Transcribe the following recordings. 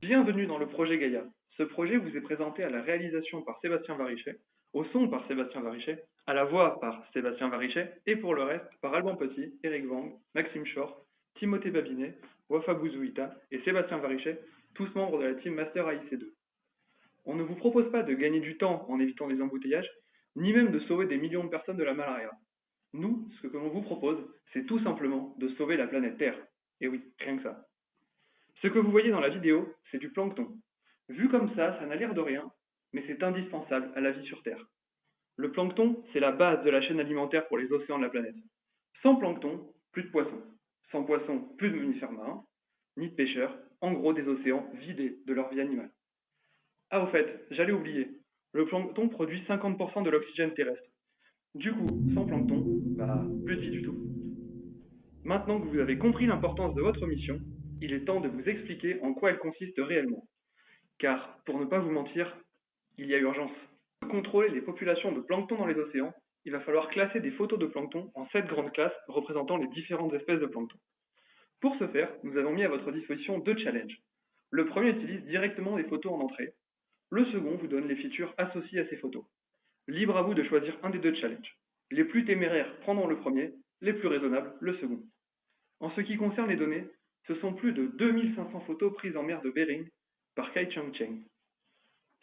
Bienvenue dans le projet Gaïa. Ce projet vous est présenté à la réalisation par Sébastien Varichet, au son par Sébastien Varichet, à la voix par Sébastien Varichet et pour le reste par Alban Petit, Eric Wang, Maxime Shore, Timothée Babinet, Wafa Bouzouita et Sébastien Varichet, tous membres de la team Master AIC2. On ne vous propose pas de gagner du temps en évitant les embouteillages, ni même de sauver des millions de personnes de la malaria. Nous, ce que l'on vous propose, c'est tout simplement de sauver la planète Terre. Et oui, rien que ça. Ce que vous voyez dans la vidéo, c'est du plancton. Vu comme ça n'a l'air de rien, mais c'est indispensable à la vie sur Terre. Le plancton, c'est la base de la chaîne alimentaire pour les océans de la planète. Sans plancton, plus de poissons. Sans poissons, plus de mammifères marins, ni de pêcheurs, en gros des océans vidés de leur vie animale. Ah au fait, j'allais oublier, le plancton produit 50% de l'oxygène terrestre. Du coup, sans plancton, plus de vie du tout. Maintenant que vous avez compris l'importance de votre mission, il est temps de vous expliquer en quoi elle consiste réellement. Car, pour ne pas vous mentir, il y a urgence. Pour contrôler les populations de plancton dans les océans, il va falloir classer des photos de plancton en 7 grandes classes représentant les différentes espèces de plancton. Pour ce faire, nous avons mis à votre disposition 2 challenges. Le premier utilise directement les photos en entrée. Le second vous donne les features associées à ces photos. Libre à vous de choisir un des 2 challenges. Les plus téméraires prendront le premier, les plus raisonnables le second. En ce qui concerne les données, ce sont plus de 2500 photos prises en mer de Bering par Kai Chang-Cheng.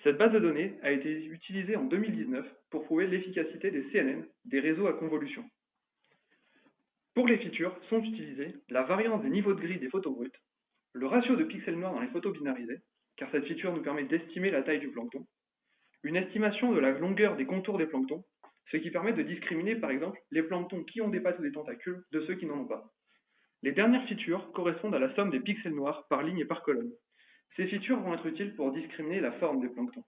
Cette base de données a été utilisée en 2019 pour prouver l'efficacité des CNN, des réseaux à convolution. Pour les features sont utilisés la variance des niveaux de gris des photos brutes, le ratio de pixels noirs dans les photos binarisées, car cette feature nous permet d'estimer la taille du plancton, une estimation de la longueur des contours des planctons, ce qui permet de discriminer par exemple les planctons qui ont des pattes ou des tentacules de ceux qui n'en ont pas. Les dernières features correspondent à la somme des pixels noirs par ligne et par colonne. Ces features vont être utiles pour discriminer la forme des planctons.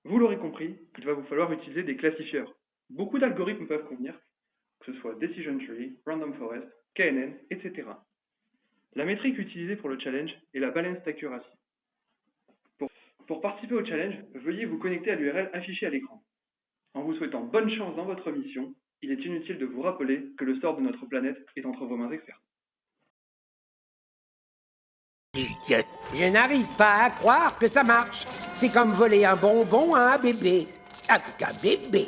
Vous l'aurez compris, il va vous falloir utiliser des classifieurs. Beaucoup d'algorithmes peuvent convenir, que ce soit Decision Tree, Random Forest, KNN, etc. La métrique utilisée pour le challenge est la Balanced Accuracy. Pour participer au challenge, veuillez vous connecter à l'URL affichée à l'écran. En vous souhaitant bonne chance dans votre mission, il est inutile de vous rappeler que le sort de notre planète est entre vos mains expertes. Je n'arrive pas à croire que ça marche. C'est comme voler un bonbon à un bébé. Avec un bébé.